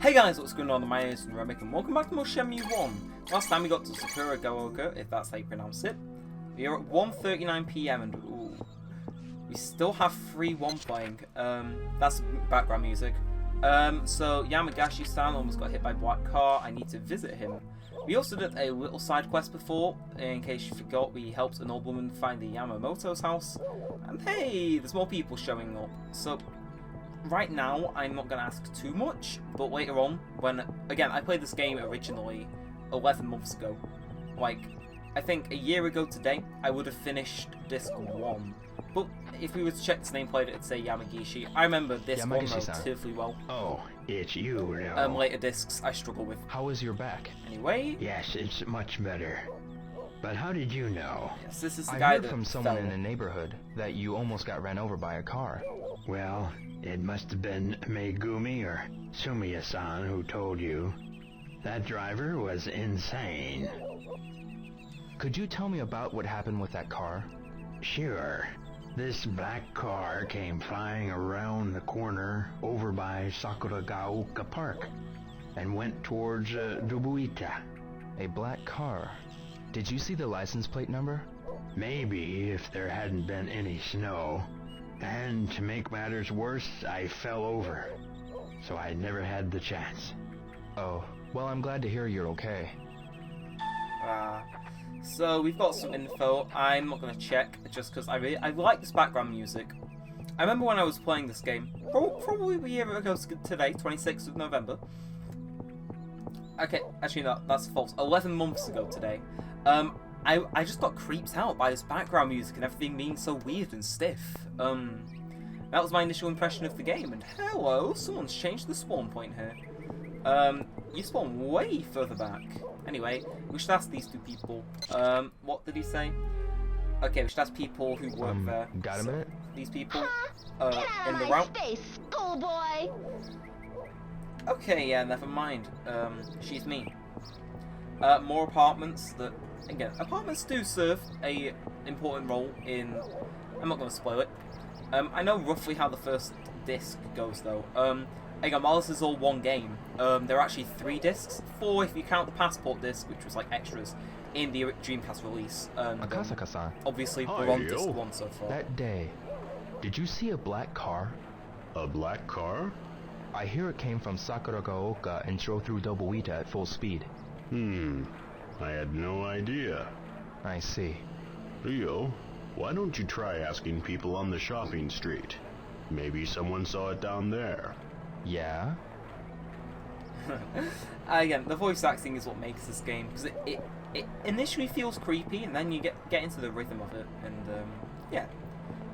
Hey guys, what's going on? My name is Neremik and welcome back to more Shenmue 1. Last time we got to Sakura Gaoka, if that's how you pronounce it. We are at 1:39 PM and ooh, we still have 3-1 playing. That's background music. So Yamagashi-san almost got hit by a black car. I need to visit him. We also did a little side quest before. In case you forgot, we helped an old woman find the Yamamoto's house. And hey, there's more people showing up. So right now, I'm not going to ask too much, but later on, when, again, I played this game originally 11 months ago. Like, I think a year ago today, I would have finished Disc 1. But if we were to check this nameplate, it'd say Yamagishi. I remember Disc 1 relatively well. Oh, it's you now. Later discs, I struggle with. How is your back? Anyway? Yes, it's much better. But how did you know? Yes, this is the I guy heard that from someone fell. in the neighborhood that you almost got ran over by a car. Well, it must have been Megumi or Sumiya-san who told you. That driver was insane. Could you tell me about what happened with that car? Sure. This black car came flying around the corner over by Sakuragaoka Park and went towards Dobuita. A black car. Did you see the license plate number? Maybe if there hadn't been any snow. And to make matters worse, I fell over. So I never had the chance. Oh, well, I'm glad to hear you're okay. So we've got some info. I'm not going to check just because I like this background music. I remember when I was playing this game, probably a year ago today, 26th of November. Okay, actually no, that's false. 11 months ago today. I just got creeped out by this background music and everything being so weird and stiff. That was my initial impression of the game. And hello, someone's changed the spawn point here. You spawn way further back. Anyway, we should ask these two people. What did he say? Okay, we should ask people who work there. Got a minute? These people Get out in of the my route. space, schoolboy! Okay, yeah, never mind. She's mean. More apartments that, again, apartments do serve a important role in. I'm not going to spoil it. I know roughly how the first disc goes though. Again, while this is all one game, there are actually 3 discs, 4 if you count the passport disc, which was like extras in the Dreamcast release. Akasaka-san, Obviously, Hi, we're on yo. disc 1 so far. that day, did you see a black car? A black car? I hear it came from Sakuragaoka and drove through Dobuita at full speed. I had no idea. I see. Rio, why don't you try asking people on the shopping street? Maybe someone saw it down there. Yeah? Again, the voice acting is what makes this game, because it initially feels creepy, and then you get into the rhythm of it, and yeah.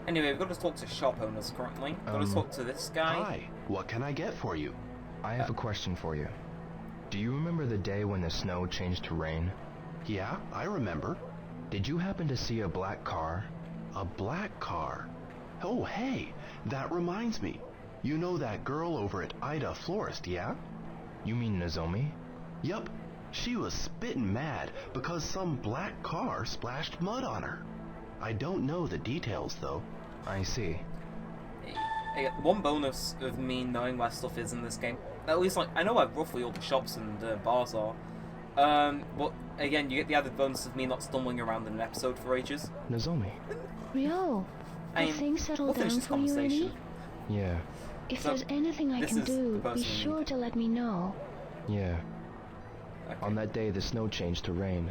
Anyway, we've got to talk to shop owners currently. Got to talk to this guy. Hi, what can I get for you? I have a question for you. Do you remember the day when the snow changed to rain? Yeah, I remember. Did you happen to see a black car? A black car. Oh, hey, that reminds me. You know that girl over at Ida Florist, yeah? You mean Nozomi? Yup. She was spittin' mad because some black car splashed mud on her. I don't know the details, though. I see. One bonus of me knowing where stuff is in this game, at least like I know where roughly all the shops and bars are. But again, you get the added bonus of me not stumbling around in an episode for ages. Nozomi? Rio, have things we'll settled finish down this for you, conversation. Annie? Yeah. If So, there's anything I this can is the do, person be we sure need. to let me know. Yeah. Okay. On that day the snow changed to rain.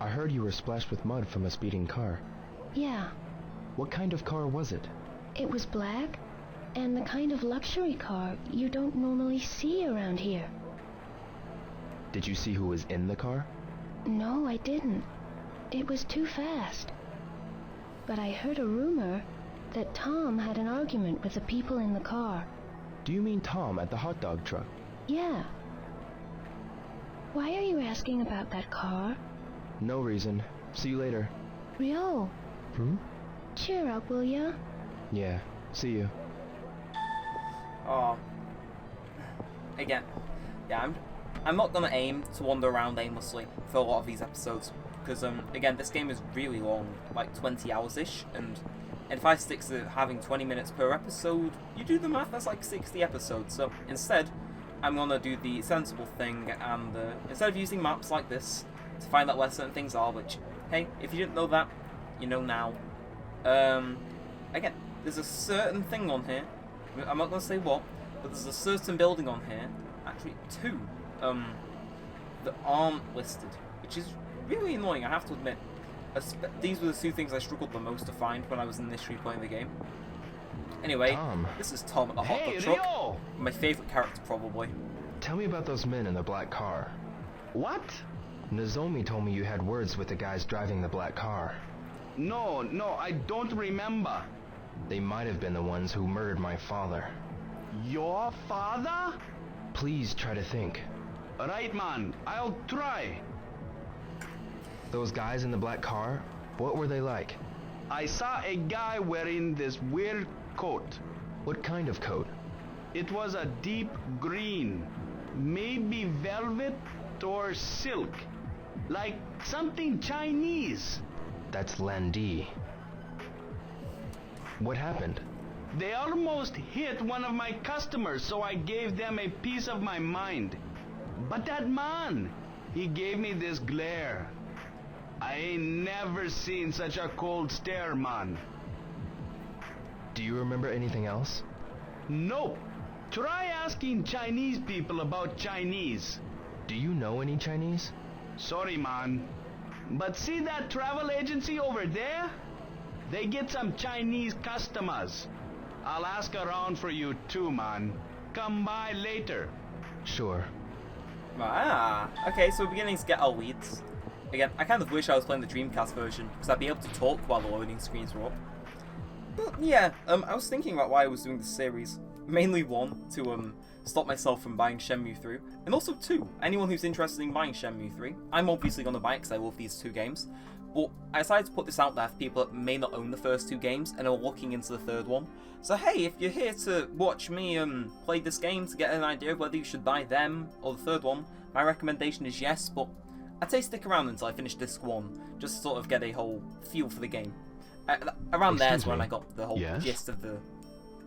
I heard you were splashed with mud from a speeding car. Yeah, What kind of car was it? it was black, and the kind of luxury car you don't normally see around here. Did you see who was in the car? No, I didn't. It was too fast. But I heard a rumor that Tom had an argument with the people in the car. Do you mean Tom at the hot dog truck? Yeah. Why are you asking about that car? No reason. See you later. Rio, cheer up, will ya? Yeah. See you. Oh. Again, yeah, I'm not gonna aim to wander around aimlessly for a lot of these episodes because again, this game is really long, like 20 hours ish, and if I stick to having 20 minutes per episode, you do the math, that's like 60 episodes. So instead, I'm gonna do the sensible thing, and instead of using maps like this to find out where certain things are, which, hey, if you didn't know that, you know now. Again, there's a certain thing on here, I'm not gonna say what, but there's a certain building on here, actually two, that aren't listed, which is really annoying, I have to admit. These were the two things I struggled the most to find when I was initially playing the game. Anyway, Tom. this is Tom at the hot dog truck. Rio! My favourite character, probably. Tell me about those men in the black car. What? Nozomi told me you had words with the guys driving the black car. No, I don't remember. They might have been the ones who murdered my father. Your father? Please try to think. Right, man, I'll try. Those guys in the black car, what were they like? I saw a guy wearing this weird coat. What kind of coat? It was a deep green, maybe velvet or silk, like something Chinese. That's Landi. What happened? They almost hit one of my customers, so I gave them a piece of my mind. But that man, he gave me this glare. I ain't never seen such a cold stare, man. Do you remember anything else? Nope. Try asking Chinese people about Chinese. Do you know any Chinese? Sorry, man. But see that travel agency over there? They get some Chinese customers. I'll ask around for you too, man. Come by later. Sure. Ah, okay, so we're beginning to get our leads. Again, I kind of wish I was playing the Dreamcast version, because I'd be able to talk while the loading screens were up. But yeah, I was thinking about why I was doing this series. Mainly one, to stop myself from buying Shenmue 3, and also two, anyone who's interested in buying Shenmue 3. I'm obviously going to buy it because I love these two games, but I decided to put this out there for people that may not own the first two games and are looking into the third one. So hey, if you're here to watch me play this game to get an idea of whether you should buy them or the third one, my recommendation is yes, but I'd say stick around until I finish disc 1, just to sort of get a whole feel for the game. Around there's when I got the whole gist of the,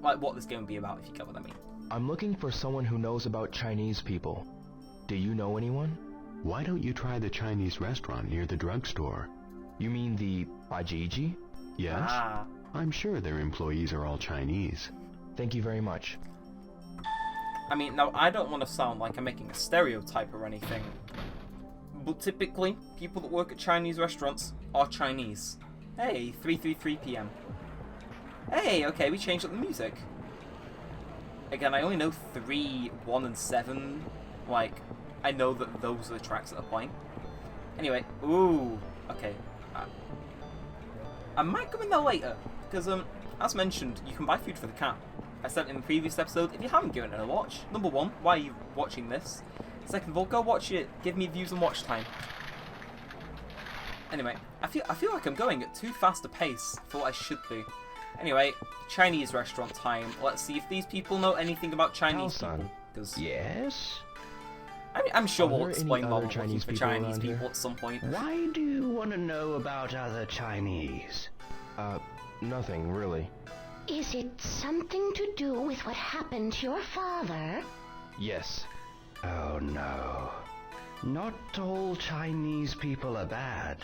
like, what this game would be about, if you get what I mean. I'm looking for someone who knows about Chinese people. Do you know anyone? Why don't you try the Chinese restaurant near the drugstore? You mean the Bajiji? Yes? Ah. I'm sure their employees are all Chinese. Thank you very much. I mean, now, I don't want to sound like I'm making a stereotype or anything, but typically, people that work at Chinese restaurants are Chinese. Hey, 3:33 p.m. Hey, okay, we changed up the music. Again, I only know 3, 1, and 7. Like, I know that those are the tracks that are playing. Anyway, ooh, okay. I might come in there later, because, as mentioned, you can buy food for the cat. I said in the previous episode, if you haven't given it a watch, number one, why are you watching this? Second of all, go watch it, give me views and watch time. Anyway, I feel like I'm going at too fast a pace for what I should be. Anyway, Chinese restaurant time. Let's see if these people know anything about Chinese people. Cause Yes? I'm sure Are we'll there explain any while other we're looking Chinese for people Chinese around people here? at some point. Why do you want to know about other Chinese? Nothing, really. Is it something to do with what happened to your father? Yes. Oh no. Not all Chinese people are bad.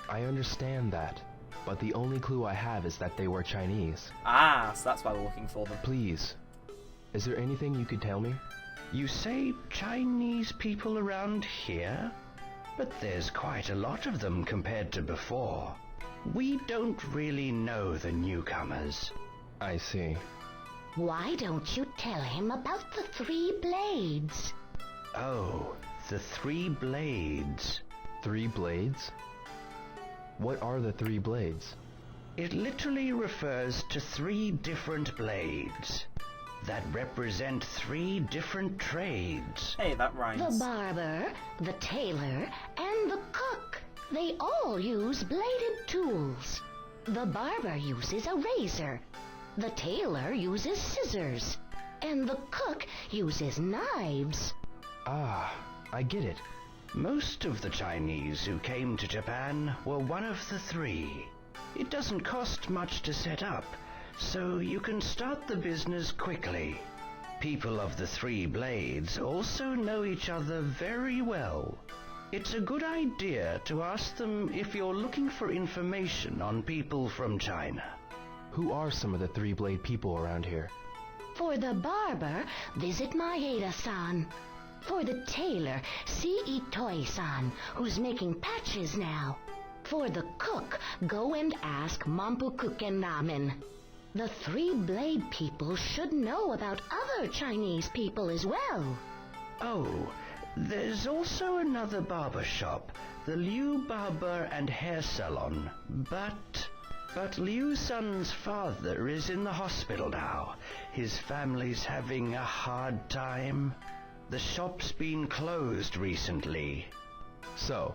I understand that, but the only clue I have is that they were Chinese. Ah, so that's why we're looking for them. Please, is there anything you could tell me? You say Chinese people around here? But there's quite a lot of them compared to before. We don't really know the newcomers. I see. Why don't you tell him about the 3 blades? Oh, the 3 blades. 3 blades? What are the 3 blades? It literally refers to 3 different blades that represent 3 different trades. Hey, that The rhymes. barber, the tailor, and the cook. They all use bladed tools. The barber uses a razor. The tailor uses scissors. And the cook uses knives. Ah, I get it. Most of the Chinese who came to Japan were one of the 3. It doesn't cost much to set up, so you can start the business quickly. people of the Three Blades also know each other very well. It's a good idea to ask them if you're looking for information on people from China. Who are some of the three-blade people around here? For the barber, visit Maeda-san. For the tailor, see Itoi-san, who's making patches now. For the cook, go and ask Mampukuken Ramen. The three-blade people should know about other Chinese people as well. Oh, there's also another barber shop, the Liu Barber and Hair Salon. But Liu-san's father is in the hospital now. His family's having a hard time. The shop's been closed recently. So,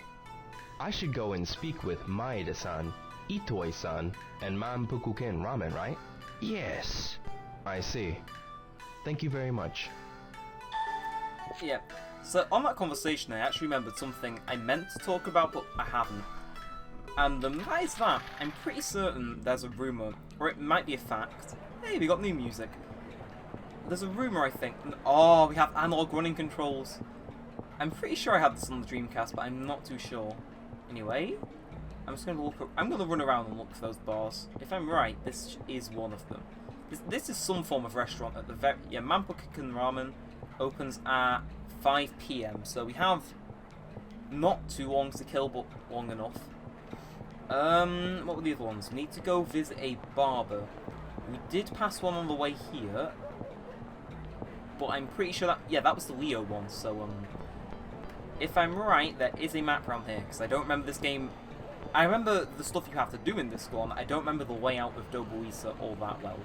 I should go and speak with Maeda-san, Itoi-san, and Mampukuken Ramen, right? Yes. I see. Thank you very much. Yeah. So on that conversation, I actually remembered something I meant to talk about, but I haven't. And that is that. I'm pretty certain there's a rumour, or it might be a fact. Hey, we got new music. There's a rumour, I think. Oh, we have analog running controls. I'm pretty sure I had this on the Dreamcast, but I'm not too sure. Anyway, I'm just going to look. I'm going to run around and look for those bars. If I'm right, this is one of them. This is some form of restaurant at the very. Yeah, Mampukuken Ramen opens at 5 PM. So we have not too long to kill, but long enough. What were the other ones? We need to go visit a barber. We did pass one on the way here, but I'm pretty sure that, yeah, that was the Leo one, so, if I'm right, there is a map around here, because I don't remember this game. I remember the stuff you have to do in this one, I don't remember the layout of Dobuita all that well.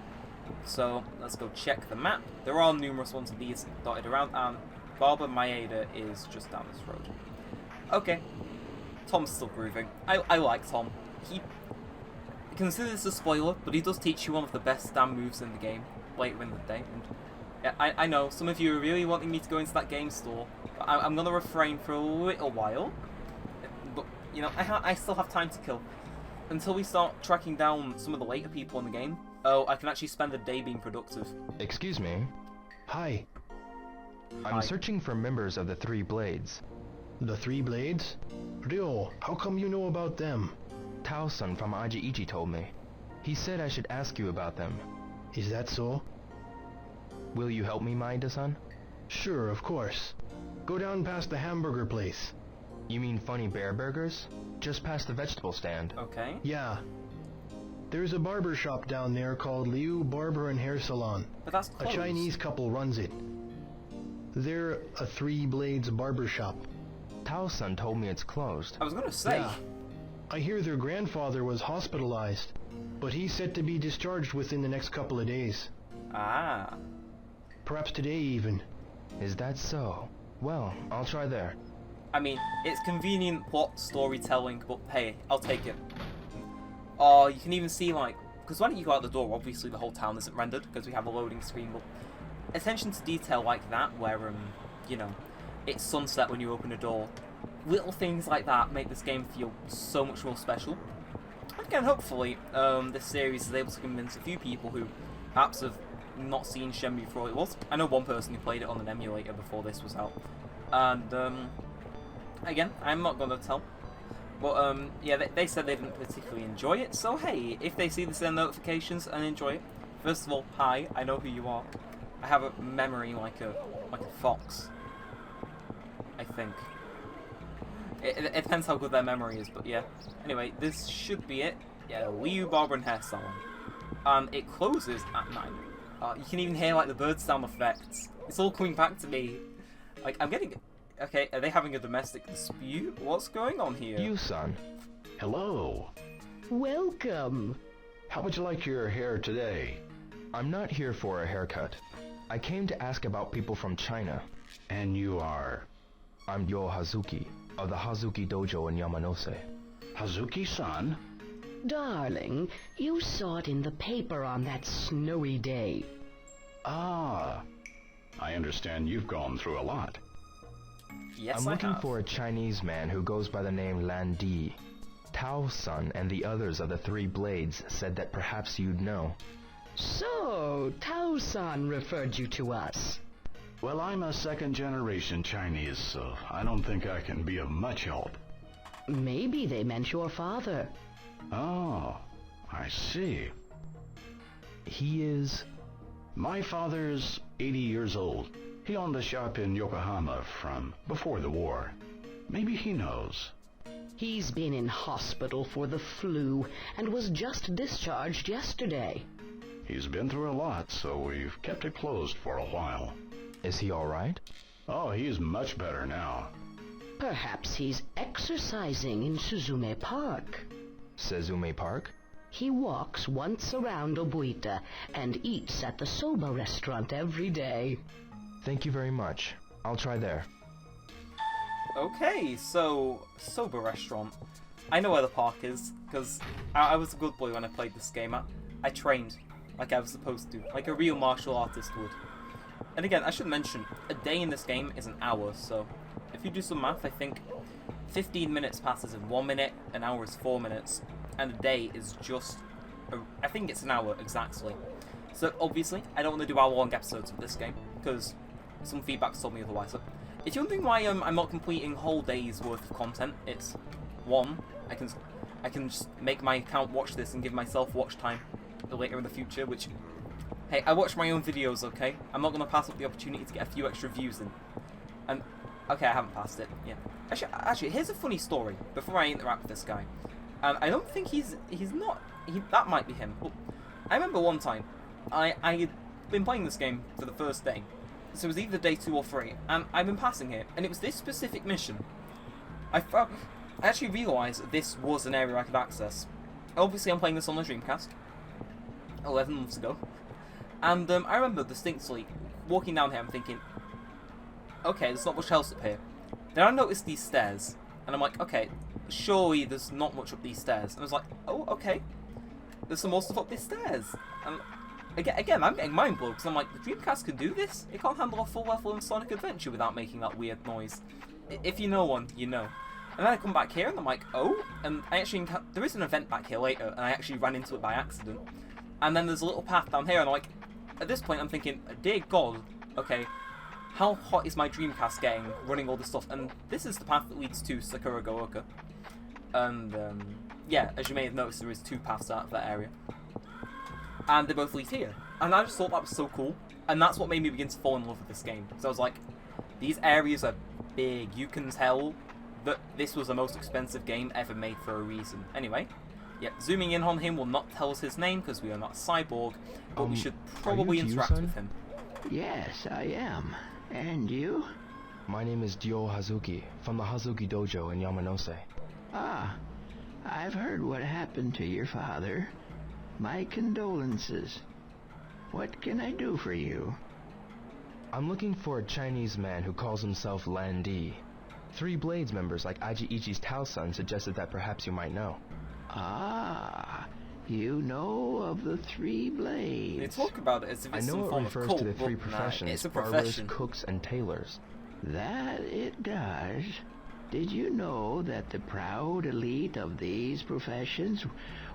So, let's go check the map. There are numerous ones of these dotted around, and Barber Maeda is just down this road. Okay. Tom's still grooving. I like Tom. He... Consider this a spoiler, but he does teach you one of the best damn moves in the game later in the day. And yeah, I know, some of you are really wanting me to go into that game store, but I'm going to refrain for a little while. But, you know, I still have time to kill. Until we start tracking down some of the later people in the game. Oh, I can actually spend the day being productive. Excuse me. Hi. I'm searching for members of the Three Blades. The Three Blades? Ryo, how come you know about them? Tao-san from Aji-Ichi told me. He said I should ask you about them. Is that so? Will you help me, Maeda-san? Sure, of course. Go down past the hamburger place. You mean Funny Bear Burgers? Just past the vegetable stand. Okay. Yeah. There's a barber shop down there called Liu Barber and Hair Salon. But that's A closed. Chinese couple runs it. They're a Three Blades barber shop. Tao-san told me it's closed. I was going to say. Yeah. I hear their grandfather was hospitalized, but he's set to be discharged within the next couple of days. Ah. Perhaps today even. Is that so? Well, I'll try there. I mean, it's convenient plot storytelling, but hey, I'll take it. Oh, you can even see, like, because when you go out the door, obviously the whole town isn't rendered, because we have a loading screen, but attention to detail like that, where, you know, it's sunset when you open a door. Little things like that make this game feel so much more special. Again, hopefully, this series is able to convince a few people who perhaps have not seen Shenmue for all it was. I know one person who played it on an emulator before this was out. And, again, I'm not going to tell. But, yeah, they said they didn't particularly enjoy it, so hey, if they see the same notifications and enjoy it, first of all, hi, I know who you are. I have a memory like a fox. I think. It depends how good their memory is, but yeah. Anyway, this should be it. Yeah, Liu Barber and Hair Salon. And it closes at 9. You can even hear, like, the bird sound effects. It's all coming back to me. Like, I'm getting... Okay, are they having a domestic dispute? What's going on here? You-san. Hello. Welcome. How would you like your hair today? I'm not here for a haircut. I came to ask about people from China. And you are? I'm Yo Hazuki, of the Hazuki Dojo in Yamanose. Hazuki-san? Darling, you saw it in the paper on that snowy day. Ah, I understand you've gone through a lot. Yes, I'm looking I have. for a Chinese man who goes by the name Lan Di. Tao-san and the others of the Three Blades said that perhaps you'd know. So, Tao-san referred you to us. Well, I'm a second-generation Chinese, so I don't think I can be of much help. Maybe they meant your father. Oh, I see. He is... My father's 80 years old. He owned a shop in Yokohama from before the war. Maybe he knows. He's been in hospital for the flu and was just discharged yesterday. He's been through a lot, so we've kept it closed for a while. Is he alright? Oh, he's much better now. Perhaps he's exercising in Suzume Park. Suzume Park? He walks once around Dobuita and eats at the soba restaurant every day. Thank you very much. I'll try there. Okay, so soba restaurant. I know where the park is because I was a good boy when I played this game. I trained like I was supposed to, like a real martial artist would. And again, I should mention, a day in this game is an hour, so if you do some math, I think 15 minutes passes in 1 minute, an hour is 4 minutes, and a day is just, I think it's an hour exactly. So obviously, I don't want to do hour-long episodes of this game, because some feedback's told me otherwise. So if you're wondering why I'm not completing whole days worth of content, it's, one, I can just make my account watch this and give myself watch time later in the future, which, hey, I watch my own videos, okay? I'm not going to pass up the opportunity to get a few extra views in. And, okay, I haven't passed it, yeah. Actually, here's a funny story, before I interact with this guy. And I don't think that might be him. But I remember one time, I had been playing this game for the first day. So it was either day 2 or 3, and I've been passing it, and it was this specific mission. I actually realised that this was an area I could access. Obviously, I'm playing this on the Dreamcast, 11 months ago. And I remember distinctly walking down here and thinking, okay, there's not much else up here. Then I noticed these stairs, and I'm like, okay, surely there's not much up these stairs. And I was like, oh, okay, there's some more stuff up these stairs. And again, I'm getting mind blown, because I'm like, the Dreamcast can do this? It can't handle a full level in Sonic Adventure without making that weird noise. If you know one, you know. And then I come back here, and I'm like, oh, and I actually, there is an event back here later, and I actually ran into it by accident. And then there's a little path down here, and I'm like, at this point, I'm thinking, dear God, okay, how hot is my Dreamcast getting running all this stuff? And this is the path that leads to Sakura Gooka. And, yeah, as you may have noticed, there is 2 paths out of that area. And they both lead here. And I just thought that was so cool. And that's what made me begin to fall in love with this game. So I was like, these areas are big. You can tell that this was the most expensive game ever made for a reason. Anyway. Yep, zooming in on him will not tell us his name because we are not cyborg, but we should probably interact with him. Yes, I am. And you? My name is Dio Hazuki, from the Hazuki Dojo in Yamanose. Ah, I've heard what happened to your father. My condolences. What can I do for you? I'm looking for a Chinese man who calls himself Lan Di. 3 Blades members like Aji Ichi's Tao-san suggested that perhaps you might know. Ah, you know of the 3 Blades. They talk about it as if it's some form of cult. I know it refers to the 3 professions, it's a barbers, profession. cooks, and tailors. That it does. Did you know that the proud elite of these professions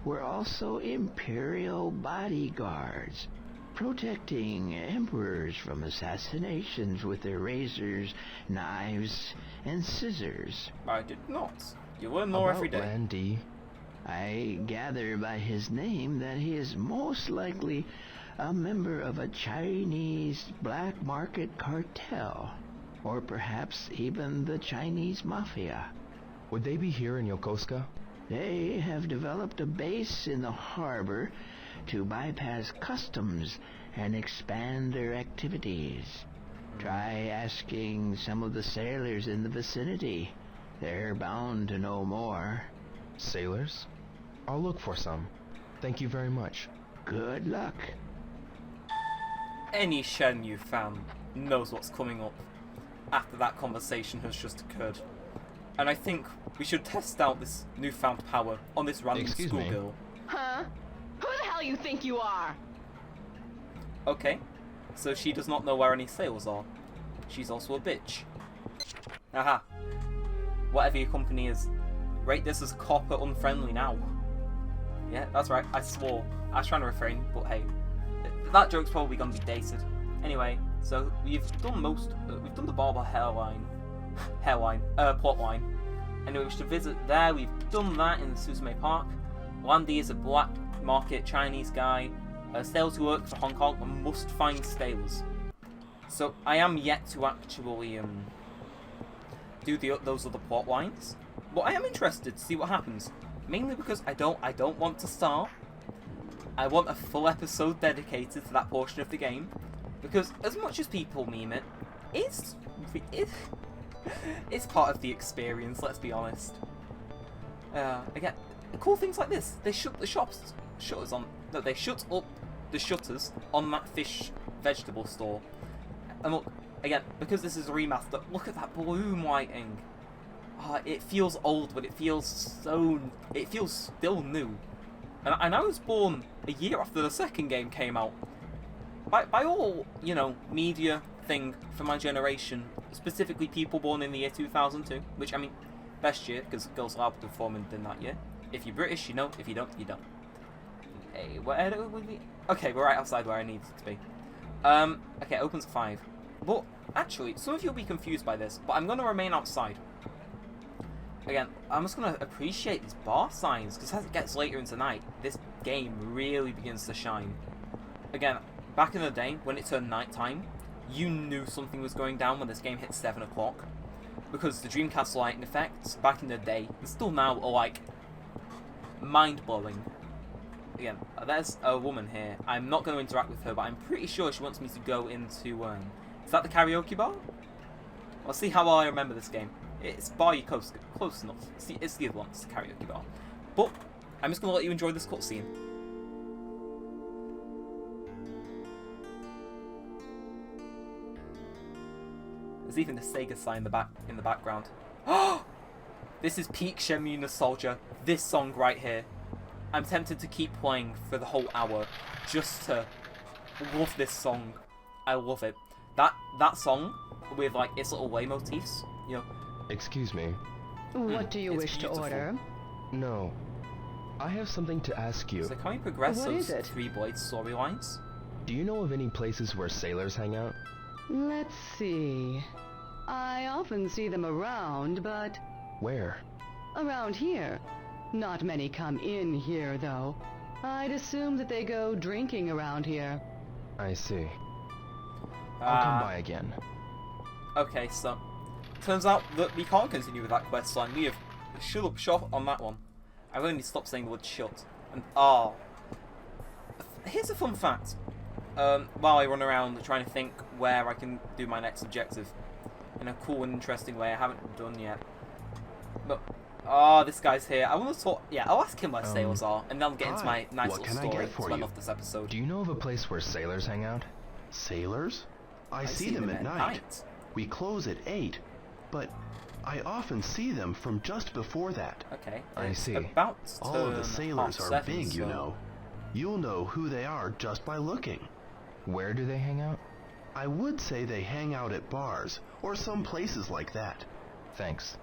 were also imperial bodyguards, protecting emperors from assassinations with their razors, knives, and scissors? I did not. You learn more every day. Lan Di. I gather by his name that he is most likely a member of a Chinese black market cartel, or perhaps even the Chinese mafia. Would they be here in Yokosuka? They have developed a base in the harbor to bypass customs and expand their activities. Try asking some of the sailors in the vicinity. They're bound to know more. Sailors? I'll look for some. Thank you very much. Good luck. Any Shenmue fan knows what's coming up after that conversation has just occurred. And I think we should test out this newfound power on this random schoolgirl. Huh? Who the hell you think you are? Okay, so she does not know where any sails are. She's also a bitch. Aha. Whatever your company is, rate this as copper unfriendly now. Yeah, that's right, I swore. I was trying to refrain, but hey. that joke's probably gonna be dated. Anyway, so we've done the barber plot line. Anyway, we should visit there. We've done that in the Suzume Park. Landy is a black market Chinese guy. Sailors who work for Hong Kong and must find sailors. So I am yet to actually do those other plot lines, but I am interested to see what happens. Mainly because I don't want to start. I want a full episode dedicated to that portion of the game, because as much as people meme it, it's part of the experience. Let's be honest. Again, cool things like this. They shut the shutters on. No, they shut up the shutters on that fish vegetable store. And look, again, because this is a remaster, look at that bloom lighting. It feels old, but it feels still new. And I was born a year after the second game came out. By all, media thing for my generation, specifically people born in the year 2002, which, I mean, best year, because girls are allowed to perform in that year. If you're British, you know. If you don't, you don't. Hey, where do we... Okay, we're right outside where I needed to be. Okay, it opens at 5. But, actually, some of you will be confused by this, but I'm going to remain outside. Again, I'm just going to appreciate these bar signs, because as it gets later into night, this game really begins to shine. Again, back in the day, when it turned nighttime, you knew something was going down when this game hit 7 o'clock. Because the Dreamcast lighting effects, back in the day, and still now, are like, mind-blowing. Again, there's a woman here. I'm not going to interact with her, but I'm pretty sure she wants me to go into, is that the karaoke bar? I'll see how well I remember this game. It's bar you close enough. It's the other one, it's the karaoke bar. But, I'm just going to let you enjoy this cutscene. There's even a Sega sign in the background. This is peak Shenmue nostalgia. This song right here. I'm tempted to keep playing for the whole hour just to love this song. I love it. That song with like its little way motifs, Excuse me. What do you It's wish beautiful. to order? No. I have something to ask you. So can we progress What those is it? 3 Blades storylines? Do you know of any places where sailors hang out? Let's see. I often see them around, but Where? around here. Not many come in here, though. I'd assume that they go drinking around here. I see. I'll come by again. Okay, so turns out that we can't continue with that quest line. We have shut up shop on that one. I really need to stop saying the word shut. And here's a fun fact. While I run around trying to think where I can do my next objective in a cool and interesting way I haven't done yet. But this guy's here. I want to talk. Yeah, I'll ask him where sailors are, and then I'll get into my nice What little can I story get for to end you? off this episode. Do you know of a place where sailors hang out? Sailors? I see them at night. We close at 8, but I often see them from just before that. Okay. I it's see. About to All of the turn sailors are 7:30, big, you so- know. You'll know who they are just by looking. Where do they hang out? I would say they hang out at bars, or some places like that. Thanks.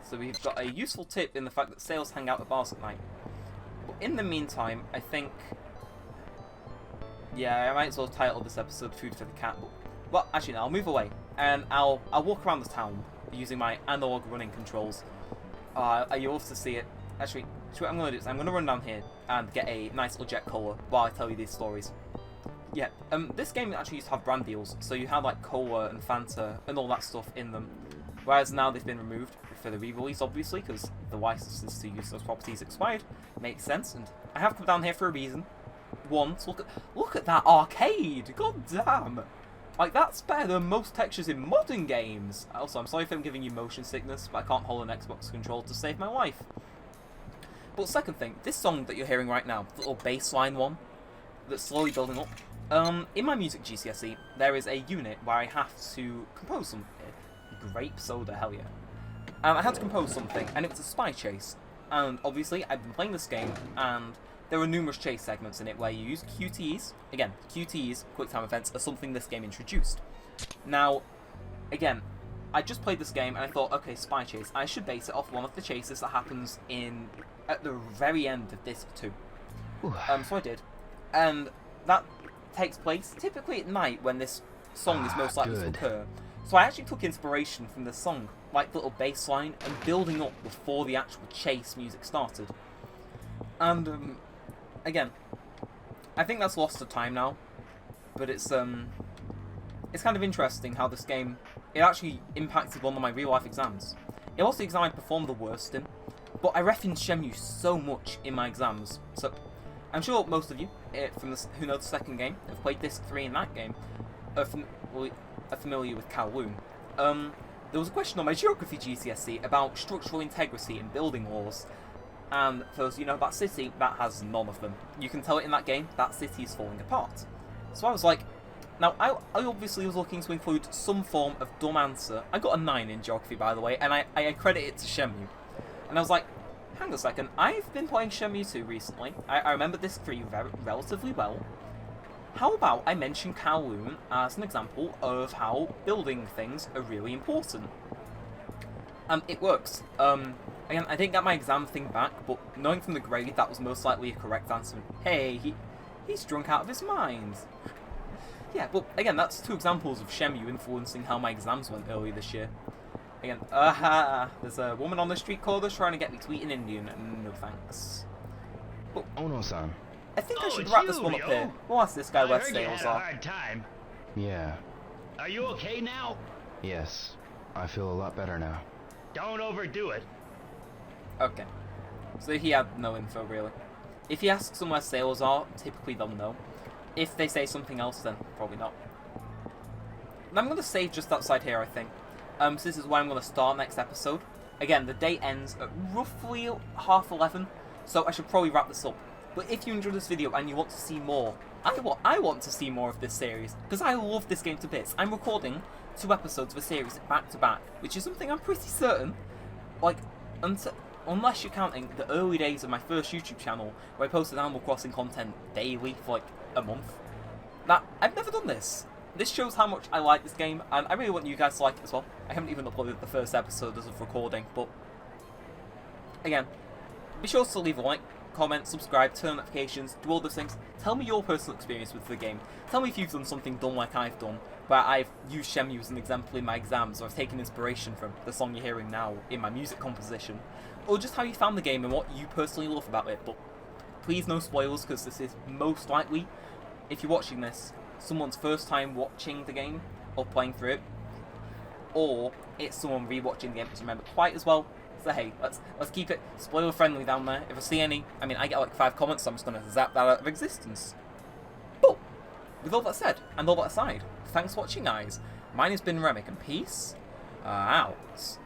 So we've got a useful tip in the fact that sailors hang out at bars at night. But in the meantime, I think... Yeah, I might as well title this episode Food for the Cat. But, well, actually, no, I'll move away. And I'll walk around the town using my analog running controls. You'll also see it. Actually, what I'm going to do is I'm going to run down here and get a nice little jet cola while I tell you these stories. Yeah, this game actually used to have brand deals, so you had like cola and Fanta and all that stuff in them. Whereas now they've been removed for the re-release, obviously, because the licenses to use those properties expired. Makes sense, and I have come down here for a reason. One, to look at that arcade! God damn! Like, that's better than most textures in modern games! Also, I'm sorry if I'm giving you motion sickness, but I can't hold an Xbox controller to save my life. But second thing, this song that you're hearing right now, the little bassline one, that's slowly building up, in my music GCSE, there is a unit where I have to compose some grape soda, hell yeah. I had to compose something, and it was a spy chase. And obviously, I've been playing this game, and there are numerous chase segments in it where you use QTEs. Again, QTEs, quick time events, are something this game introduced. Now, again, I just played this game, and I thought, okay, spy chase, I should base it off one of the chases that happens at the very end of Disc 2. So I did. And that takes place typically at night when this song is most likely to occur. So I actually took inspiration from this song, like the little bass line, and building up before the actual chase music started. And again, I think that's lost to time now, but it's kind of interesting how this game, it actually impacted one of my real life exams. It was the exam I performed the worst in, but I referenced Shenmue so much in my exams, so I'm sure most of you, who know the second game, have played Disc 3 in that game, are familiar with Kowloon. There was a question on my geography GCSE about structural integrity in building walls, and for those of you know that city, that has none of them. You can tell it in that game, that city is falling apart. So I was like, now I obviously was looking to include some form of dumb answer. I got a 9 in geography, by the way, and I credit it to Shenmue. And I was like, hang on a second, I've been playing Shenmue 2 recently. I remember this 3 relatively well. How about I mention Kowloon as an example of how building things are really important? And it works. Again, I didn't get my exam thing back, but knowing from the grade that was most likely a correct answer. Hey, he's drunk out of his mind. Yeah, but again, that's 2 examples of Shenmue influencing how my exams went earlier this year. Again, there's a woman on the street corner trying to get me to eat in Indian. No thanks. But Ono-san. I think I should wrap this one up here. We'll ask this guy where sales are. Hard time. Yeah. Are you okay now? Yes. I feel a lot better now. Don't overdo it. Okay. So he had no info, really. If he asks them where sales are, typically they'll know. If they say something else, then probably not. And I'm going to save just outside here, I think. So this is where I'm going to start next episode. Again, the day ends at roughly 11:30, so I should probably wrap this up. But if you enjoyed this video and you want to see more, I want to see more of this series, because I love this game to bits. I'm recording 2 episodes of a series back to back, which is something I'm pretty certain, like, unless you're counting the early days of my first YouTube channel, where I posted Animal Crossing content daily for like a month. Now, I've never done this. This shows how much I like this game, and I really want you guys to like it as well. I haven't even uploaded the first episode as of recording, but again, be sure to leave a like, comment, subscribe, turn on notifications, do all those things. Tell me your personal experience with the game. Tell me if you've done something dumb like I've done, where I've used Shenmue as an example in my exams, or I've taken inspiration from the song you're hearing now in my music composition, or just how you found the game and what you personally love about it. But please no spoilers, because this is most likely, if you're watching this, someone's first time watching the game or playing through it, or it's someone rewatching the game to remember quite as well. So hey, let's keep it spoiler friendly down there. If I see any, I mean, I get like 5 comments, so I'm just gonna zap that out of existence. But with all that said and all that aside, thanks for watching, guys. Mine has been Neremik, and peace out.